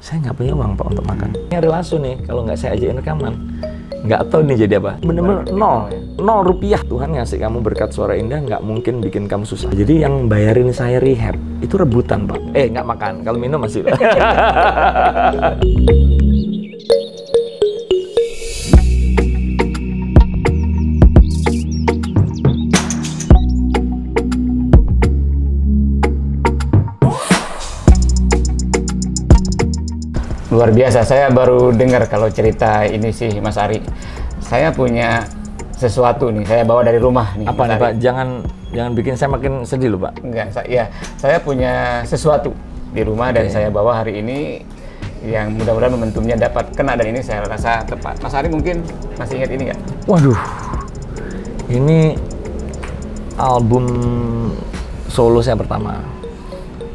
Saya nggak punya uang Pak untuk makan. Ini ada langsung nih, kalau nggak saya ajakin rekaman, nggak tahu nih jadi apa. Bener-bener nol rupiah. Tuhan ngasih kamu berkat suara indah, nggak mungkin bikin kamu susah. Jadi yang bayarin saya rehab itu rebutan Pak. Nggak makan, kalau minum masih. Luar biasa, saya baru dengar kalau cerita ini sih Mas Ari. Saya punya sesuatu nih, saya bawa dari rumah nih. Apa nih Pak? Jangan bikin saya makin sedih loh Pak. Enggak, saya punya sesuatu di rumah dan saya bawa hari ini yang mudah-mudahan momentumnya dapat kena dan ini saya rasa tepat. Mas Ari mungkin masih ingat ini nggak? Waduh, ini album solo saya pertama.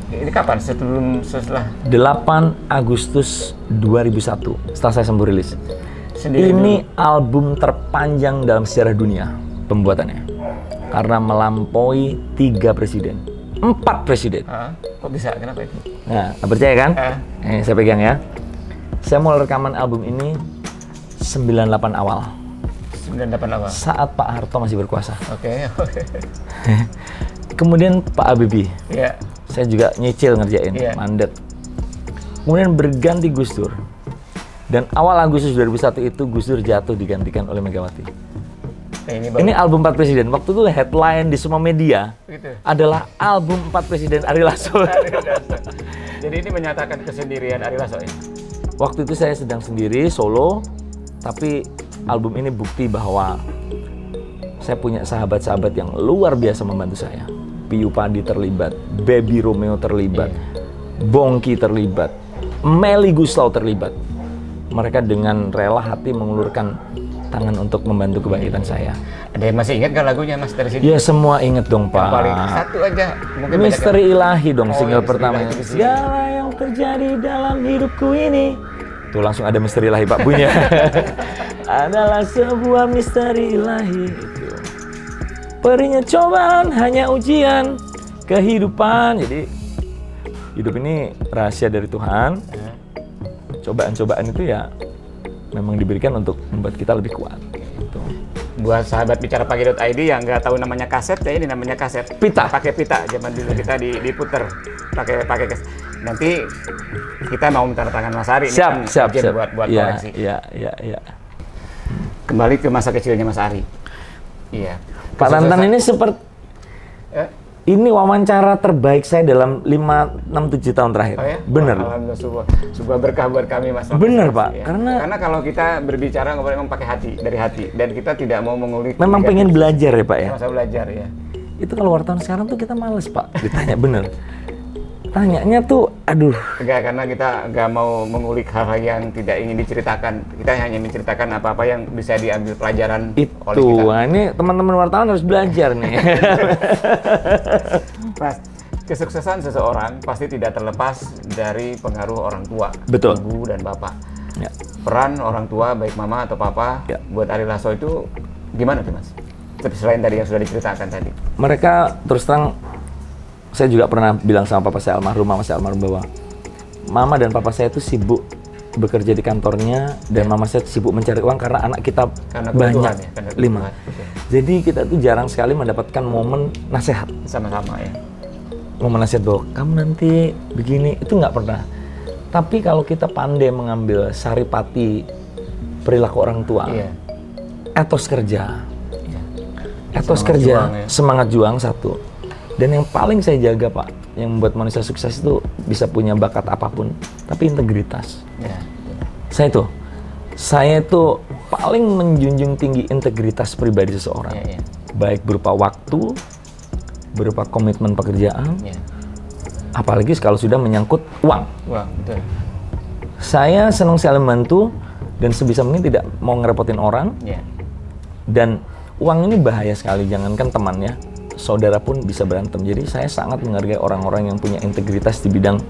Ini kapan? Setelah 8 Agustus 2001 setelah saya sembuh rilis. sendiri Ini dulu. album terpanjang dalam sejarah dunia pembuatannya. Karena melampaui 3 presiden. 4 presiden. Kok bisa? Kenapa itu? Nah, percaya kan? Saya pegang ya. Saya mulai rekaman album ini 98 awal. 98 awal. Saat Pak Harto masih berkuasa. Oke. Kemudian Pak Habibie. Iya. Saya juga nyicil ngerjain, mandat. Kemudian berganti Gus Dur. Dan awal Agustus 2001 itu Gus Dur jatuh digantikan oleh Megawati. Ini album 4 presiden. Waktu itu headline di semua media adalah album 4 presiden Ari Lasso. Jadi ini menyatakan kesendirian Ari Lasso ya? Waktu itu saya sedang sendiri, solo. Tapi album ini bukti bahwa saya punya sahabat-sahabat yang luar biasa membantu saya. Piyu Padi terlibat, Baby Romeo terlibat, Bongki terlibat, Melly Guslau terlibat. Mereka dengan rela hati mengulurkan tangan untuk membantu kebangkitan saya. Ada yang masih ingat kan lagunya Mas dari sini? Ya semua inget dong Pak. Yang paling satu aja. Mungkin Misteri Ilahi dong single pertama. Ilahi. Segala yang terjadi dalam hidupku ini. Tuh langsung ada Misteri Ilahi Pak punya. Adalah sebuah misteri ilahi. Perihnya cobaan hanya ujian kehidupan. Jadi hidup ini rahasia dari Tuhan. Cobaan-cobaan itu ya memang diberikan untuk membuat kita lebih kuat. Gitu. Buat sahabat bicara pagi.id yang nggak tahu namanya kaset, ya ini namanya kaset. Pita. Pakai pita. Zaman dulu kita diputer pakai kaset. Nanti kita mau minta tangan Mas Ari. Siap. Buat koleksi. Iya. Kembali ke masa kecilnya Mas Ari. Iya. Pak Tantan ini seperti ini wawancara terbaik saya dalam 5, 6, 7 tahun terakhir. Oh ya? Bener. Alhamdulillah, sebuah berkah buat kami Mas. Bener Pak, ya. karena kalau kita berbicara memang pakai hati, dari hati, dan kita tidak mau mengulik. Memang pengen belajar ya Pak ya. Masa belajar ya. Itu kalau wartawan sekarang tuh kita males Pak, ditanya bener. Tanyanya tuh, aduh. Enggak, karena kita nggak mau mengulik hal-hal yang tidak ingin diceritakan. Kita hanya menceritakan apa-apa yang bisa diambil pelajaran oleh kita. Itu, ini teman-teman wartawan harus belajar nih. Mas, kesuksesan seseorang pasti tidak terlepas dari pengaruh orang tua. Betul. Ibu dan bapak. Ya. Peran orang tua, baik mama atau papa, buat Ari Lasso itu gimana tuh Mas? Selain tadi yang sudah diceritakan tadi. Mereka terus terang, saya juga pernah bilang sama papa saya almarhum, mama saya almarhum bahwa mama dan papa saya itu sibuk bekerja di kantornya dan mama saya sibuk mencari uang karena anak kita banyak, ya, 5. Jadi kita tuh jarang sekali mendapatkan momen nasihat. Sama-sama ya. Momen nasihat bahwa kamu nanti begini, itu nggak pernah. Tapi kalau kita pandai mengambil saripati perilaku orang tua, etos kerja, etos Semangat kerja, juang, ya. semangat juang satu. Dan yang paling saya jaga Pak, yang membuat manusia sukses itu bisa punya bakat apapun, tapi integritas. Ya. Saya itu paling menjunjung tinggi integritas pribadi seseorang. Baik berupa waktu, berupa komitmen pekerjaan, apalagi kalau sudah menyangkut uang. Betul. Saya senang sekali membantu dan sebisa mungkin tidak mau ngerepotin orang. Dan uang ini bahaya sekali, jangankan temannya. Saudara pun bisa berantem. Jadi saya sangat menghargai orang-orang yang punya integritas di bidang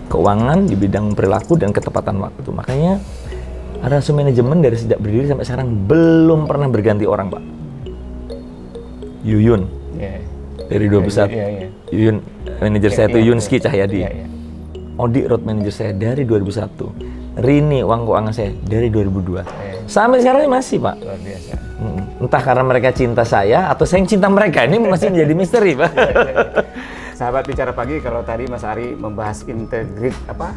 keuangan, di bidang perilaku dan ketepatan waktu. Makanya Rasu Manajemen dari sejak berdiri sampai sekarang belum pernah berganti orang Pak. Yuyun dari 21. Yuyun, manajer saya itu Yunski Cahyadi. Odi road manager saya dari 2001. Rini uang keuangan saya dari 2002. Sampai sekarang ini masih, Pak. Luar biasa. Entah karena mereka cinta saya atau saya yang cinta mereka. Ini masih menjadi misteri, Pak. Sahabat Bicara Pagi, kalau tadi Mas Ari membahas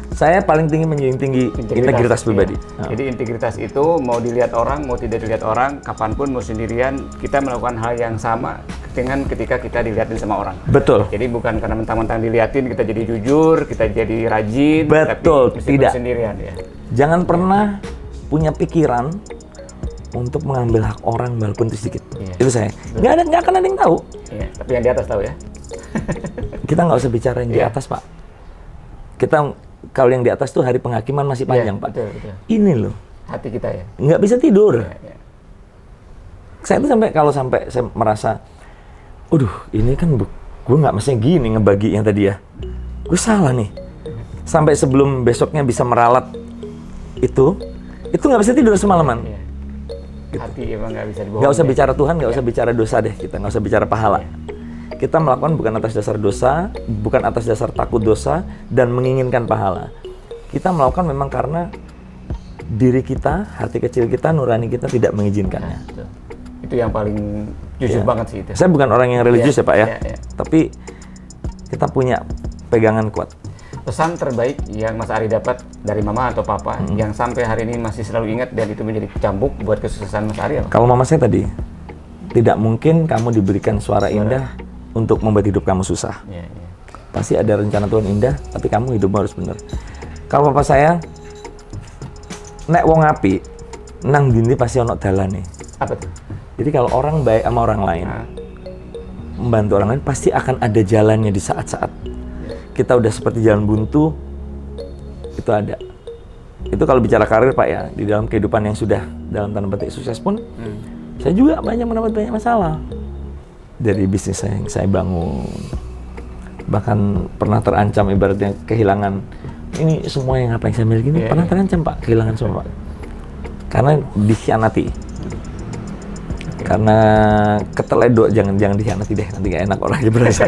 Saya paling tinggi menjunjung tinggi integritas pribadi. Ya. Jadi integritas itu mau dilihat orang, mau tidak dilihat orang, kapanpun mau sendirian, kita melakukan hal yang sama dengan ketika kita dilihatin sama orang. Betul. Jadi bukan karena mentang-mentang dilihatin kita jadi jujur, kita jadi rajin. Betul, tapi tidak. Sendirian ya. Jangan pernah punya pikiran untuk mengambil hak orang walaupun itu sedikit. Iya. Itu saya. Nggak akan ada yang tahu. Iya, tapi yang di atas tahu ya. Kita nggak usah bicara yang di atas, Pak. Kita kalau yang di atas tuh hari penghakiman masih panjang, Pak. Betul. Ini loh. Hati kita ya. Nggak bisa tidur. Ya. Saya tuh sampai saya merasa, ini kan gue nggak mestinya gini ngebagi yang tadi ya. Gue salah nih. Sampai sebelum besoknya bisa meralat itu nggak bisa tidur semalaman. Ya. Hati emang nggak bisa dibohongi. Nggak usah bicara Tuhan, nggak usah bicara dosa deh kita, nggak usah bicara pahala. Kita melakukan bukan atas dasar dosa, bukan atas dasar takut dosa dan menginginkan pahala. Kita melakukan memang karena diri kita, hati kecil kita, nurani kita tidak mengizinkannya. Itu yang paling jujur banget sih itu. Saya bukan orang yang religius ya Pak ya, Ya. tapi kita punya pegangan kuat. Pesan terbaik yang Mas Ari dapat dari mama atau papa yang sampai hari ini masih selalu ingat dan itu menjadi cambuk buat kesuksesan Mas Ari apa? Kalau mama saya tadi, tidak mungkin kamu diberikan suara indah untuk membuat hidup kamu susah. Ya. Pasti ada rencana Tuhan indah, tapi kamu hidupmu harus benar. Kalau papa saya, nek wong api, nang dindi pasti ono dalane. Apa tuh? Jadi kalau orang baik sama orang lain, membantu orang lain, pasti akan ada jalannya di saat-saat kita udah seperti jalan buntu, itu ada. Itu kalau bicara karir Pak ya, di dalam kehidupan yang sudah dalam tanda petik sukses pun, saya juga mendapat banyak masalah. Dari bisnis yang saya bangun, bahkan pernah terancam ibaratnya kehilangan, ini semua yang apa yang saya miliki ini pernah terancam Pak, kehilangan semua Pak. Karena dikhianati. Karena keteledor, jangan dikhianati deh, nanti gak enak orang aja berasa.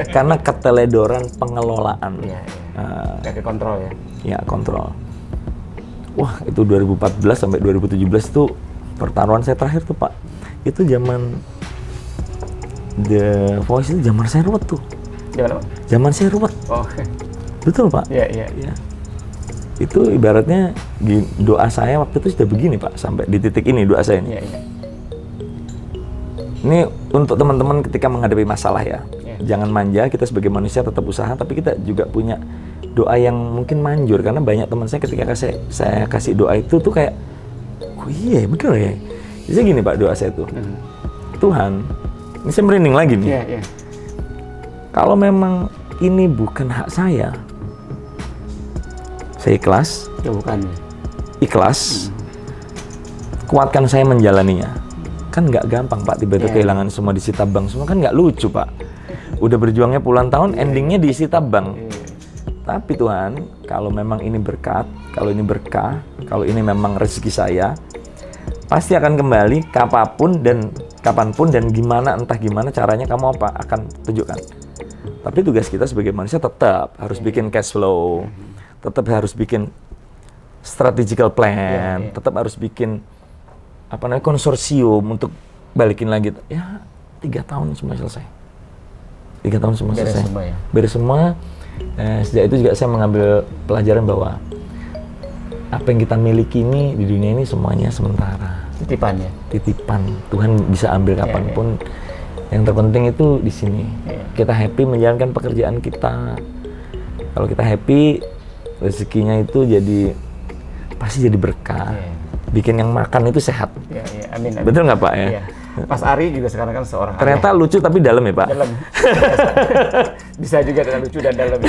Karena keteledoran pengelolaan. Kayak kontrol ya? Ya, kontrol. Wah, itu 2014 sampai 2017 tuh pertaruhan saya terakhir tuh Pak. Itu zaman The Voice itu zaman saya ruwet tuh. Zaman apa? Zaman saya ruwet. Oh. Betul Pak. Iya. Itu ibaratnya doa saya waktu itu sudah begini Pak, sampai di titik ini doa saya ini. Iya. Ini untuk teman-teman ketika menghadapi masalah ya. Jangan manja, kita sebagai manusia tetap usaha, tapi kita juga punya doa yang mungkin manjur. Karena banyak teman saya ketika saya kasih doa itu tuh kayak, oh iya bener ya. Jadi gini Pak doa saya tuh, Tuhan, ini saya merinding lagi nih. Iya. Kalau memang ini bukan hak saya ikhlas. Ya bukan. Ikhlas. Kuatkan saya menjalaninya. Kan nggak gampang Pak, tiba-tiba kehilangan semua disita bank semua, kan nggak lucu Pak. Udah berjuangnya puluhan tahun, endingnya disita bank. Tapi Tuhan, kalau memang ini berkat, kalau ini berkah, kalau ini memang rezeki saya, pasti akan kembali kapanpun dan gimana, entah gimana caranya kamu akan tunjukkan. Tapi tugas kita sebagai manusia tetap harus bikin cash flow, tetap harus bikin strategical plan, tetap harus bikin konsorsium untuk balikin lagi. Ya 3 tahun semua selesai. 3 tahun semua selesai. Beres semua. Sejak itu juga saya mengambil pelajaran bahwa apa yang kita miliki ini di dunia ini semuanya sementara. Titipan. Tuhan bisa ambil kapanpun. Yang terpenting itu di sini. Kita happy menjalankan pekerjaan kita. Kalau kita happy, rezekinya itu pasti jadi berkah. Bikin yang makan itu sehat. Amin. Betul nggak Pak ya? Iya. Mas Ari juga sekarang kan seorang ternyata ayah. Lucu tapi dalam ya Pak? Dalam. Bisa juga lucu dan dalam.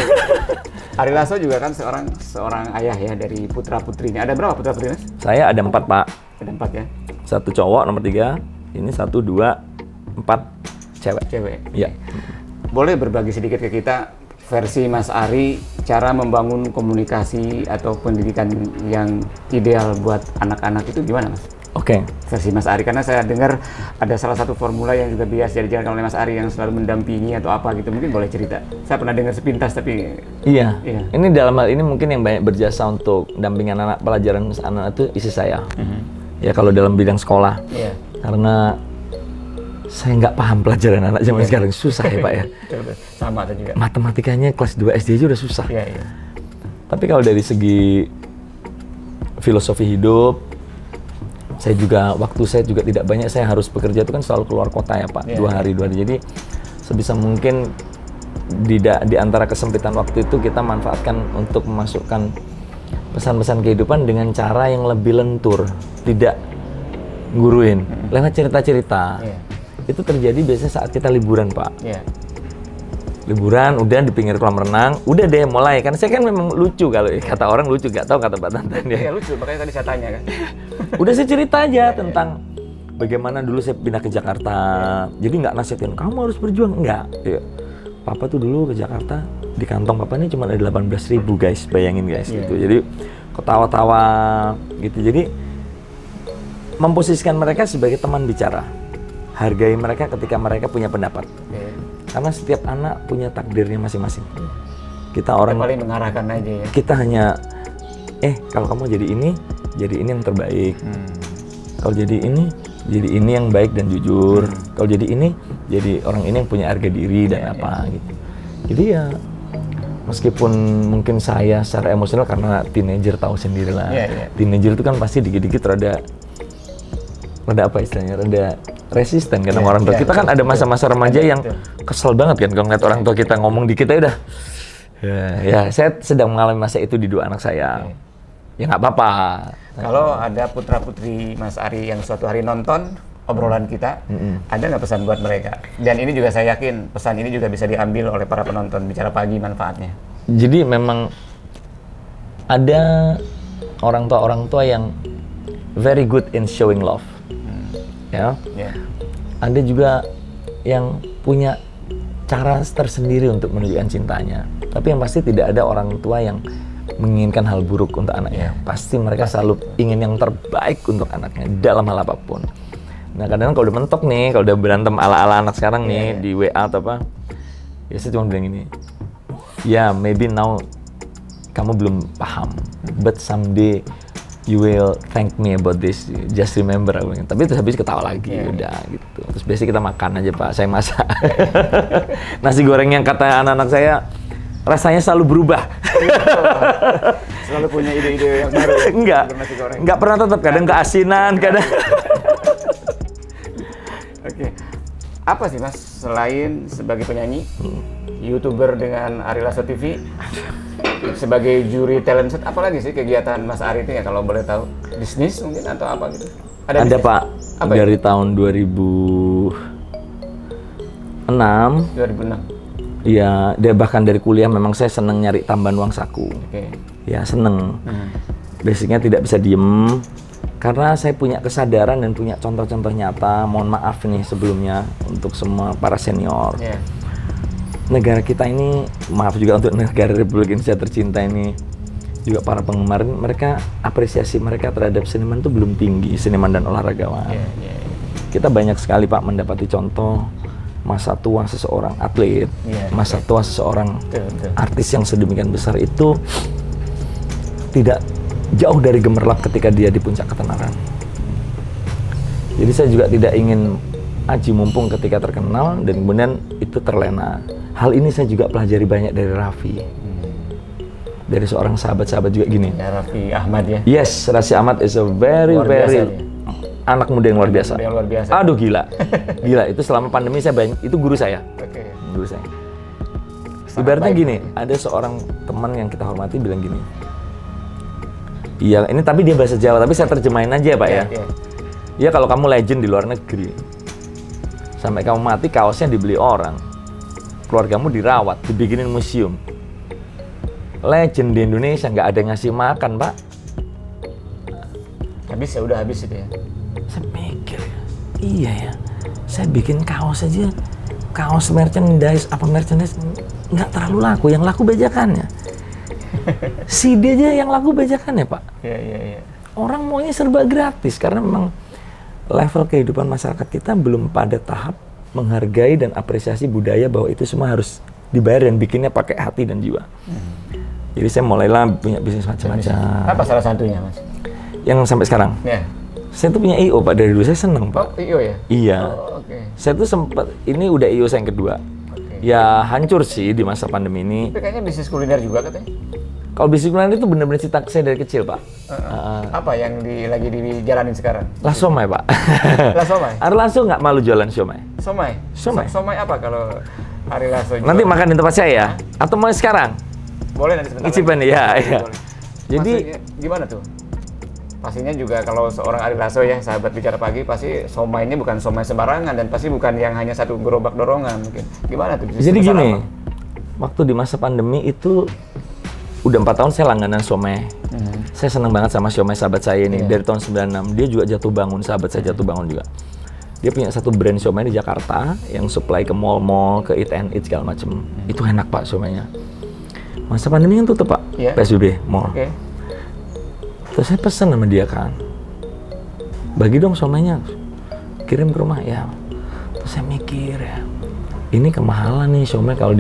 Ari Lasso juga kan seorang ayah ya dari putra-putrinya. Ada berapa putra-putrinya? Saya ada 4 Pak. Ada 4 ya? 1 cowok nomor 3. Ini 1, 2, 4 cewek. Iya. Boleh berbagi sedikit ke kita versi Mas Ari, cara membangun komunikasi atau pendidikan yang ideal buat anak-anak itu gimana Mas? Oke. Versi Mas Ari, karena saya dengar ada salah satu formula yang juga biasa dijalankan oleh Mas Ari yang selalu mendampingi atau apa gitu, mungkin boleh cerita. Saya pernah dengar sepintas tapi Iya. Iya. Ini dalam hal ini mungkin yang banyak berjasa untuk dampingan anak pelajaran anak itu istri saya. Ya kalau dalam bidang sekolah. Iya. Karena saya nggak paham pelajaran anak zaman sekarang, susah ya Pak ya. Betul. Sama saya juga. Matematikanya kelas 2 SD aja udah susah. Iya, iya. Tapi kalau dari segi filosofi hidup, waktu saya juga tidak banyak, saya harus bekerja itu kan selalu keluar kota ya Pak, 2 hari. Jadi sebisa mungkin di antara kesempitan waktu itu kita manfaatkan untuk memasukkan pesan-pesan kehidupan dengan cara yang lebih lentur, tidak guruin, lewat cerita-cerita. Itu terjadi biasanya saat kita liburan Pak. Liburan, udah di pinggir kolam renang, udah deh mulai. Kan saya kan memang lucu, kalau kata orang lucu, gak tahu kata Pak Tantan ya. Iya lucu, makanya tadi saya tanya kan. Udah saya cerita aja tentang bagaimana dulu saya pindah ke Jakarta. Jadi nggak nasihatin, kamu harus berjuang, enggak. Ya. Papa tuh dulu ke Jakarta, di kantong papa ini cuma ada 18.000 guys, bayangin guys gitu. Jadi ketawa-tawa gitu. Jadi memposisikan mereka sebagai teman bicara. Hargai mereka ketika mereka punya pendapat. Karena setiap anak punya takdirnya masing-masing. Kita orang paling mengarahkan aja ya. Kita hanya kalau kamu jadi ini yang terbaik. Kalau jadi ini yang baik dan jujur. Kalau jadi ini, jadi orang ini yang punya harga diri dan gitu. Jadi ya meskipun mungkin saya secara emosional karena teenager tahu sendirilah. Teenager itu kan pasti dikit-dikit rada apa istilahnya, rada resisten kan sama orang tua. Kita kan ada masa-masa remaja yang kesel banget kan kalau ngeliat orang tua kita ngomong dikit aja udah. Ya, saya sedang mengalami masa itu di 2 anak saya. Ya nggak apa-apa. Kalau ada putra-putri Mas Ari yang suatu hari nonton obrolan kita, ada nggak pesan buat mereka? Dan ini juga saya yakin pesan ini juga bisa diambil oleh para penonton Bicara Pagi manfaatnya. Jadi memang ada orang tua yang very good in showing love. Ya. Ada juga yang punya cara tersendiri untuk menunjukkan cintanya. Tapi yang pasti tidak ada orang tua yang menginginkan hal buruk untuk anaknya. Pasti mereka selalu ingin yang terbaik untuk anaknya dalam hal apapun. Nah kadang-kadang kalau udah mentok nih, kalau udah berantem ala-ala anak sekarang nih di WA atau apa, ya saya cuma bilang gini, ya maybe now kamu belum paham, but someday you will thank me about this. Just remember, tapi terus habis ketawa lagi, udah gitu. Terus biasanya kita makan aja Pak, saya masak. Nasi goreng yang kata anak-anak saya rasanya selalu berubah. Selalu punya ide-ide yang baru. Enggak pernah tetap, kadang keasinan, kadang. Oke. Apa sih Mas selain sebagai penyanyi, YouTuber dengan Ari Lasso TV? Sebagai juri talent show, apa lagi sih kegiatan Mas Ari itu ya kalau boleh tahu? Bisnis mungkin atau apa gitu? Ada Pak, apa dari itu? Tahun 2006. Iya, bahkan dari kuliah memang saya seneng nyari tambahan uang saku. Ya seneng. Basicnya tidak bisa diem, karena saya punya kesadaran dan punya contoh-contoh nyata. Mohon maaf nih sebelumnya untuk semua para senior. Negara kita ini, maaf juga untuk negara Republik Indonesia tercinta ini, juga para penggemar, mereka apresiasi mereka terhadap seniman itu belum tinggi, seniman dan olahragawan. Kita banyak sekali Pak mendapati contoh masa tua seseorang atlet, masa tua seseorang artis yang sedemikian besar itu tidak jauh dari gemerlap ketika dia di puncak ketenaran. Jadi saya juga tidak ingin aji mumpung ketika terkenal dan kemudian itu terlena. Hal ini saya juga pelajari banyak dari Raffi. Dari seorang sahabat-sahabat juga gini. Ya, Raffi Ahmad ya? Yes, Raffi Ahmad is a very anak muda yang luar biasa. Aduh gila. Gila, itu selama pandemi saya banyak, itu guru saya. Guru saya. Ibaratnya gini, ada seorang teman yang kita hormati bilang gini. Iya, ini tapi dia bahasa Jawa, tapi saya terjemahin aja Pak ya. Iya kalau kamu legend di luar negeri, sampai kamu mati kaosnya dibeli orang, keluargamu dirawat, dibikinin museum. Legend di Indonesia nggak ada yang ngasih makan Pak. Habis ya udah habis itu ya. Saya mikir, iya ya, saya bikin kaos aja, kaos merchandise nggak terlalu laku, yang laku bajakannya. CD aja yang laku bajakannya Pak. Iya. orang maunya serba gratis karena memang level kehidupan masyarakat kita belum pada tahap menghargai dan apresiasi budaya bahwa itu semua harus dibayar dan bikinnya pakai hati dan jiwa. Jadi saya mulailah punya bisnis macam-macam. Apa salah satunya, Mas? Yang sampai sekarang? Ya. Saya tuh punya IO Pak, dari dulu saya seneng Pak. Oh, IO ya? Iya. Oh, oke. Saya tuh sempat, ini udah IO saya yang kedua. Ya hancur sih di masa pandemi ini. Tapi kayaknya bisnis kuliner juga katanya? Kalau bisnis kuliner itu benar-benar cita saya dari kecil Pak. Apa yang lagi dijalanin sekarang? Lah somai Pak. Lah somai? Ari Lasso nggak malu jualan somai. Somai? Somai. Somai apa kalau Ari Lasso jual? Nanti makan di tempat saya ya? Atau mau sekarang? Boleh nanti sebentar. Icipan ya. Boleh. Jadi maksudnya, gimana tuh? Pastinya juga kalau seorang Ari Lasso ya, sahabat bicara pagi, pasti somainya bukan somai sembarangan dan pasti bukan yang hanya satu gerobak dorongan mungkin. Gimana tuh? Jadi gini, waktu di masa pandemi itu udah 4 tahun saya langganan somai. Saya seneng banget sama somai sahabat saya ini dari tahun 96. Dia juga jatuh bangun, sahabat saya jatuh bangun juga. Dia punya satu brand somai di Jakarta yang supply ke mall-mall, ke Eat and Eat segala macem. Itu enak Pak somainya. Masa pandemi kan tutup Pak, PSBB, mall. Terus saya pesen sama dia kan, bagi dong somainya, kirim ke rumah ya. Terus saya mikir ya, ini kemahalan nih somai kalau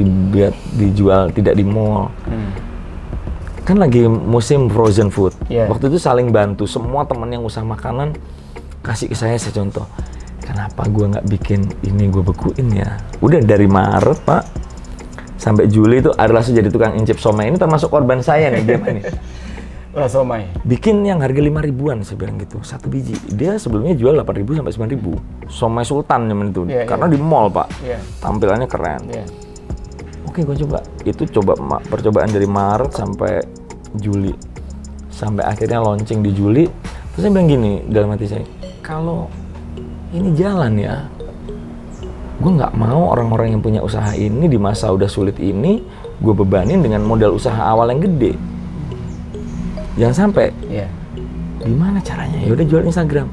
dijual tidak di mall. Kan lagi musim frozen food. Waktu itu saling bantu, semua temen yang usaha makanan kasih ke saya contoh. Kenapa gue nggak bikin ini gue bekuin ya? Udah dari Maret Pak sampai Juli itu Ari Lasso jadi tukang incip somai. Ini termasuk korban saya nih dia nih. Lah somai. Bikin yang harga 5 ribuan saya bilang gitu, satu biji. Dia sebelumnya jual 8.000 sampai 9.000. Somai Sultan zaman itu. Karena di mall, Pak. Tampilannya keren. Oke, gue coba. Itu percobaan dari Maret sampai Juli. Sampai akhirnya launching di Juli. Terus saya bilang gini dalam hati saya, kalau ini jalan ya, gue nggak mau orang-orang yang punya usaha ini di masa udah sulit ini, gue bebanin dengan modal usaha awal yang gede. Jangan sampai. Gimana caranya? Ya udah jual Instagram.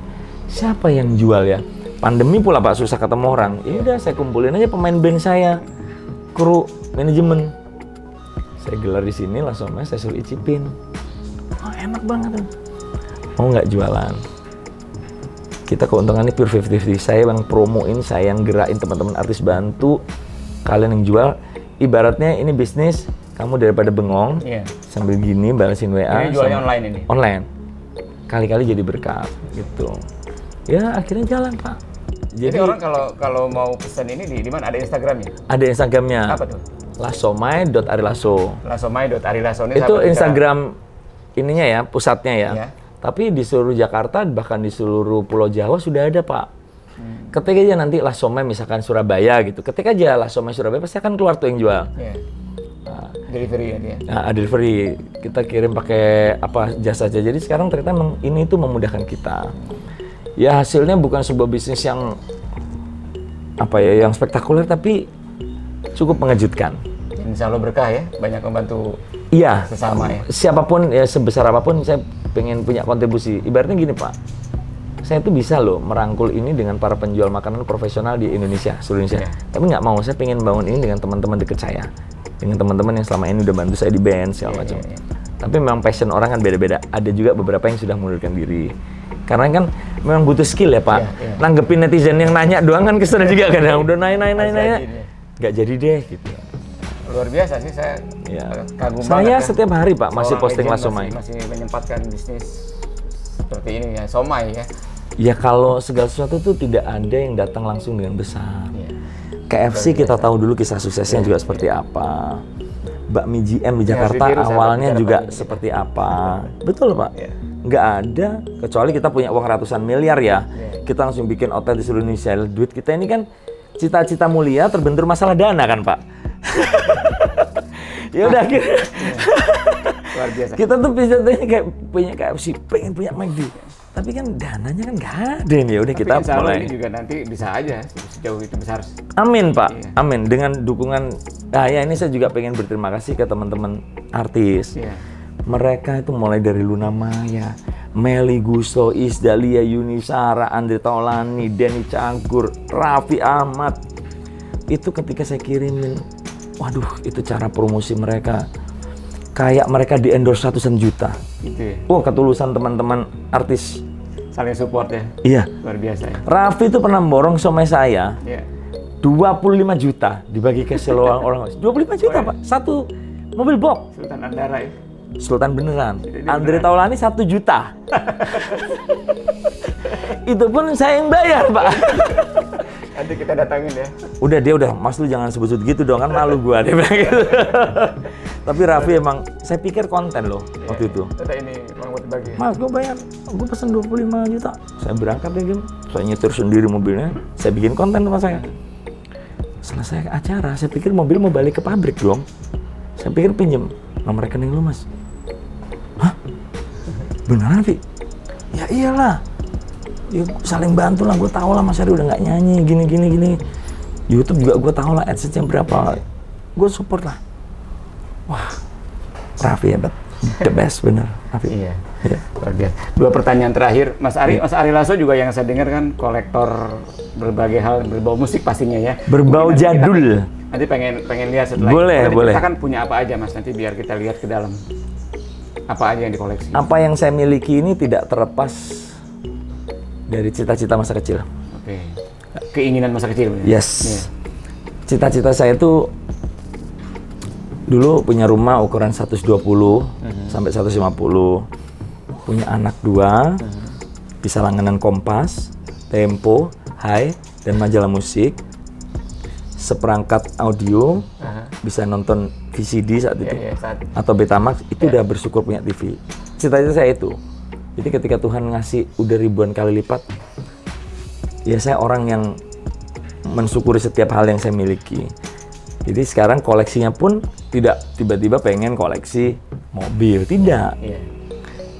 Siapa yang jual ya? Pandemi pula Pak, susah ketemu orang. Ya udah saya kumpulin aja pemain band saya, kru, manajemen. Saya gelar di sini langsung saya suruh icipin. Oh, enak banget tuh. Mau nggak jualan? Kita keuntungannya pure 50-50. Saya yang promoin, saya yang gerakin teman-teman artis bantu. Kalian yang jual. Ibaratnya ini bisnis. Kamu daripada bengong, sambil gini balesin WA. Ini jualnya online ini? Online. Kali-kali jadi berkat, gitu. Ya, akhirnya jalan, Pak. Jadi orang kalau mau pesan ini di mana? Ada Instagramnya? Ada Instagramnya. Apa tuh? lasomai.arilasso. Lasomai.arilasso. Ini itu Instagram ininya ya, pusatnya ya. Tapi di seluruh Jakarta, bahkan di seluruh Pulau Jawa sudah ada, Pak. Ketik aja nanti Lasomai misalkan Surabaya gitu. Ketik aja Lasomai Surabaya, pasti akan keluar tuh yang jual. Delivery ya dia. Nah, delivery kita kirim pakai apa jasa aja. Jadi sekarang ternyata ini tuh memudahkan kita. Ya hasilnya bukan sebuah bisnis yang apa ya, yang spektakuler tapi cukup mengejutkan. Insya Allah berkah ya, banyak membantu. Iya. Sesama ya. Siapapun ya sebesar apapun saya pengen punya kontribusi. Ibaratnya gini Pak, saya tuh bisa loh merangkul ini dengan para penjual makanan profesional di Indonesia, seluruh Indonesia. Tapi nggak mau, saya pengen bangun ini dengan teman-teman dekat saya. Dengan teman-teman yang selama ini udah bantu saya di band segala macam. Tapi memang passion orang kan beda-beda. Ada juga beberapa yang sudah mengundurkan diri. Karena kan memang butuh skill ya Pak. Nanggepin netizen yang nanya doang kan kesana juga kadang udah nanya. Nggak jadi deh gitu. Luar biasa sih, saya kagum banget. Saya setiap hari Pak masih posting Lasomai. Masih menyempatkan bisnis seperti ini ya, somai ya. Ya kalau segala sesuatu tuh tidak ada yang datang langsung dengan besar. KFC kita tahu dulu kisah suksesnya juga seperti apa. Bakmi GM di Jakarta awalnya juga seperti apa. Betul Pak? Nggak ada, kecuali kita punya uang ratusan miliar ya. Kita langsung bikin outlet di seluruh Indonesia. Duit kita ini kan cita-cita mulia terbentur masalah dana kan Pak? Ya udah akhirnya. Luar biasa. Kita tuh bisa kayak punya KFC, pengen punya McD. Tapi kan dananya kan nggak ada nih, ya udah kita mulai. Ini juga nanti bisa aja sejauh itu besar. Amin Pak, amin. Dengan dukungan, ya ini saya juga pengen berterima kasih ke teman-teman artis. Mereka itu mulai dari Luna Maya, Melly Gusto, Isdalia Yunisara, Andre Taulani, Denny Cagur, Raffi Ahmad. Itu ketika saya kirimin, waduh itu cara promosi mereka kayak mereka di endorse ratusan juta. Gitu ya. Wah, ketulusan teman-teman artis. Saling support ya. Iya. Luar biasa ya. Raffi itu pernah borong somai saya. Iya. 25 juta dibagi ke seluruh orang. 25 juta, Pak. Satu mobil box. Sultan Andara ya. Sultan beneran. Jadi Andre beneran. Taulani 1 juta. Itu pun saya yang bayar, Pak. Nanti kita datangin ya. Dia udah, Mas lu jangan sebut-sebut gitu dong, kan malu gua dia bilang gitu. Tapi Raffi emang, saya pikir konten loh waktu itu. Ada ini Bang buat bagi. Mas, gua bayar, gua pesen 25 juta. Saya berangkat deh, Gim. Saya nyetir sendiri mobilnya, saya bikin konten sama saya. Selesai acara, saya pikir mobil mau balik ke pabrik dong. Saya pikir pinjem nomor rekening lu, Mas. Hah? Beneran, Vi? Ya iyalah. Ya, saling bantu lah, gue tau lah Mas Ari udah nggak nyanyi, gini. YouTube juga gue tau lah AdSense-nya berapa. Gue support lah. Wah, Raffi hebat. The best, bener. Raffi. Iya. Luar biasa. 2 pertanyaan terakhir, Mas Ari. Mas Ari Lasso juga yang saya dengar kan kolektor berbagai hal berbau musik pastinya ya. Berbau Mungkin jadul. Nanti pengen lihat setelah Boleh. Kita kan punya apa aja Mas, nanti biar kita lihat ke dalam. Apa aja yang dikoleksi? Apa yang saya miliki ini tidak terlepas dari cita-cita masa kecil. Oke. Keinginan masa kecil. Yes. Iya. Cita-cita saya itu dulu punya rumah ukuran 120 sampai 150. Punya anak 2. Bisa langganan Kompas, Tempo, Hai, dan majalah musik. Seperangkat audio, bisa nonton VCD saat itu, atau Betamax, itu udah bersyukur punya TV. Cita-cita saya itu. Jadi ketika Tuhan ngasih udah ribuan kali lipat, ya saya orang yang mensyukuri setiap hal yang saya miliki. Jadi sekarang koleksinya pun tidak tiba-tiba pengen koleksi mobil, tidak. Iya.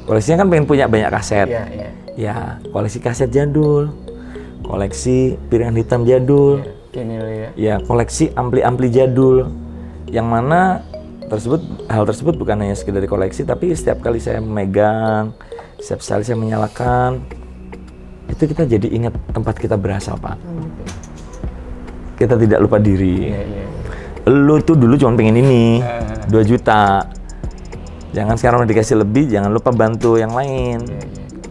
Koleksinya kan pengen punya banyak kaset. Iya. Ya, koleksi kaset jadul, koleksi piringan hitam jadul. Vinyl ya. Ya, koleksi ampli-ampli jadul. Yang mana hal tersebut bukan hanya sekedar koleksi, tapi setiap kali saya memegang, setiap kali saya menyalakan, itu kita jadi ingat tempat kita berasal, Pak. Kita tidak lupa diri. Iya. Lu tuh dulu cuma pengen ini, 2 juta. Jangan sekarang udah dikasih lebih, jangan lupa bantu yang lain.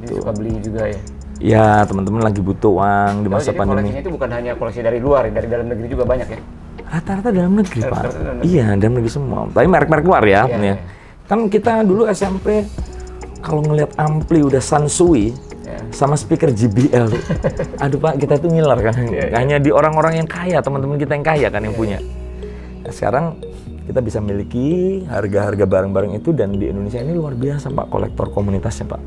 Dia suka beli juga ya. Ya, teman-teman lagi butuh uang di masa jadi pandemi. koleksinya itu bukan hanya koleksi dari luar, dari dalam negeri juga banyak ya? Rata-rata dalam negeri, Pak. Rata-rata dalam negeri. Iya, dalam negeri semua. Tapi merek-merek luar ya. Iya. Kan kita dulu SMP, kalau ngelihat ampli udah Sansui, sama speaker JBL. Aduh Pak, kita tuh ngiler kan. Hanya di orang-orang yang kaya, teman-teman kita yang kaya kan yang punya. Nah, sekarang kita bisa miliki harga-harga barang-barang itu, dan di Indonesia ini luar biasa Pak, kolektor komunitasnya Pak.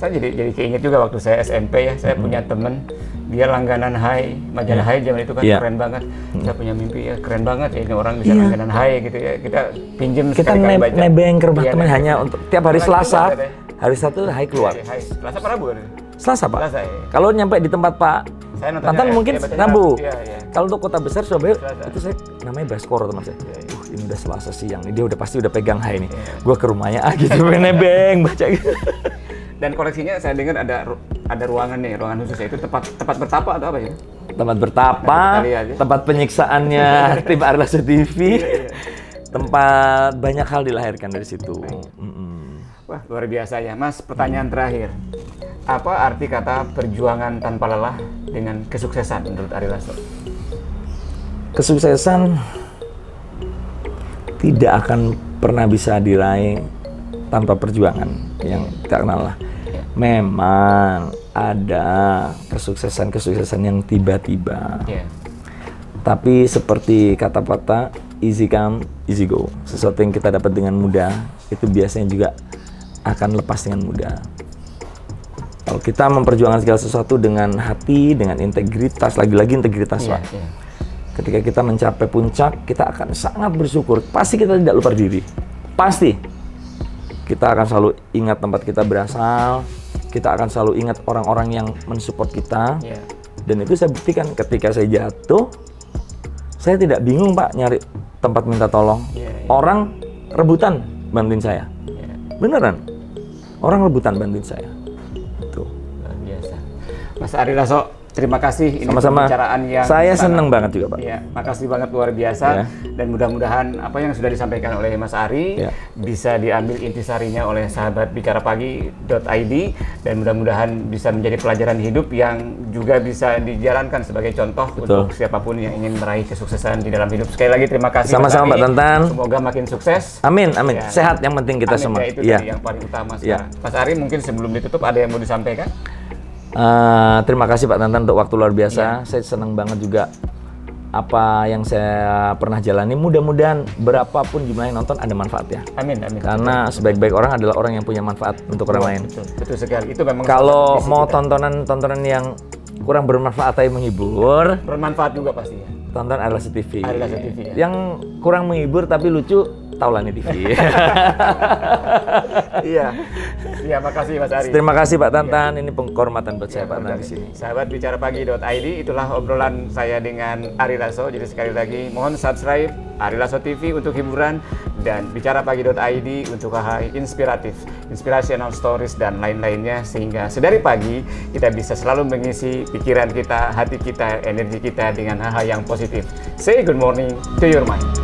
Saya jadi keinget juga waktu saya SMP ya, saya punya temen, dia langganan Hai, majalah Hai zaman itu kan keren banget. Saya punya mimpi ya, keren banget ya ini orang bisa langganan Hai gitu ya. Kita pinjem kita sekali-kali baca. nebeng ke rumah teman hanya untuk tiap hari Selasa. Baca, Hari Sabtu Hai keluar. Hai. Selasa apa Rabu kan? Selasa Pak. Selasa, ya. Kalau nyampe di tempat Pak Saya Tantan mungkin Rabu. Iya. Kalau untuk kota besar Surabaya, Selasa. itu saya namanya Baskoro teman saya. Ini udah Selasa siang nih, dia udah pasti udah pegang Hai nih. Gua ke rumahnya gitu, nebeng baca gitu. Dan koleksinya saya dengar ada ruangan nih, ruangan khusus itu tempat bertapa atau apa ya? Tempat bertapa, tempat penyiksaannya tim Ari Lasso TV, tempat banyak hal dilahirkan dari situ. Wah, luar biasa ya. Mas, pertanyaan terakhir. Apa arti kata perjuangan tanpa lelah dengan kesuksesan menurut Ari Lasso? Kesuksesan tidak akan pernah bisa diraih tanpa perjuangan yang tak kenal lah. Memang ada kesuksesan yang tiba-tiba. Tapi seperti kata patah, easy come, easy go. Sesuatu yang kita dapat dengan mudah, itu biasanya juga akan lepas dengan mudah. Kalau kita memperjuangkan segala sesuatu dengan hati, dengan integritas, lagi-lagi integritas, Pak. Ketika kita mencapai puncak, kita akan sangat bersyukur. Pasti kita tidak lupa diri. Pasti. Kita akan selalu ingat tempat kita berasal. Kita akan selalu ingat orang-orang yang mensupport kita. Dan itu saya buktikan ketika saya jatuh, saya tidak bingung Pak nyari tempat minta tolong. Orang rebutan bantuin saya. Beneran. Orang rebutan bantuin saya. Tuh. Luar biasa. Mas Ari Lasso, terima kasih. Ini Sama-sama. pembicaraan yang saya seneng banget juga Pak. Iya, makasih banget luar biasa. dan mudah-mudahan apa yang sudah disampaikan oleh Mas Ari bisa diambil intisarinya oleh sahabat bicarapagi.id, dan mudah-mudahan bisa menjadi pelajaran hidup yang juga bisa dijalankan sebagai contoh untuk siapapun yang ingin meraih kesuksesan di dalam hidup. Sekali lagi terima kasih. Sama-sama Pak Tantan. Semoga makin sukses. Amin, amin. Sehat yang penting kita semua. Itu tadi yang paling utama sekarang. Mas Ari, mungkin sebelum ditutup ada yang mau disampaikan? Terima kasih Pak Tantan untuk waktu luar biasa. Saya senang banget juga apa yang saya pernah jalani. Mudah-mudahan berapapun jumlah yang nonton ada manfaatnya. Amin, amin. Karena sebaik-baik orang adalah orang yang punya manfaat untuk orang lain. Betul sekali. Itu memang kalau mau tontonan yang kurang bermanfaat tapi menghibur, bermanfaat juga pasti ya. Tonton Arilasa TV. Arilasa TV ya. Yang kurang menghibur tapi lucu, Taulani TV. Iya. Iya, makasih Mas Ari. Terima kasih Pak Tantan. Ini penghormatan buat saya Pak Tantan di sini. Sahabat bicarapagi.id, itulah obrolan saya dengan Ari Lasso. Jadi sekali lagi mohon subscribe Ari Lasso TV untuk hiburan dan bicarapagi.id untuk hal-hal inspiratif, inspirational stories dan lain-lainnya, sehingga sedari pagi kita bisa selalu mengisi pikiran kita, hati kita, energi kita dengan hal-hal yang positif. Say good morning to your mind.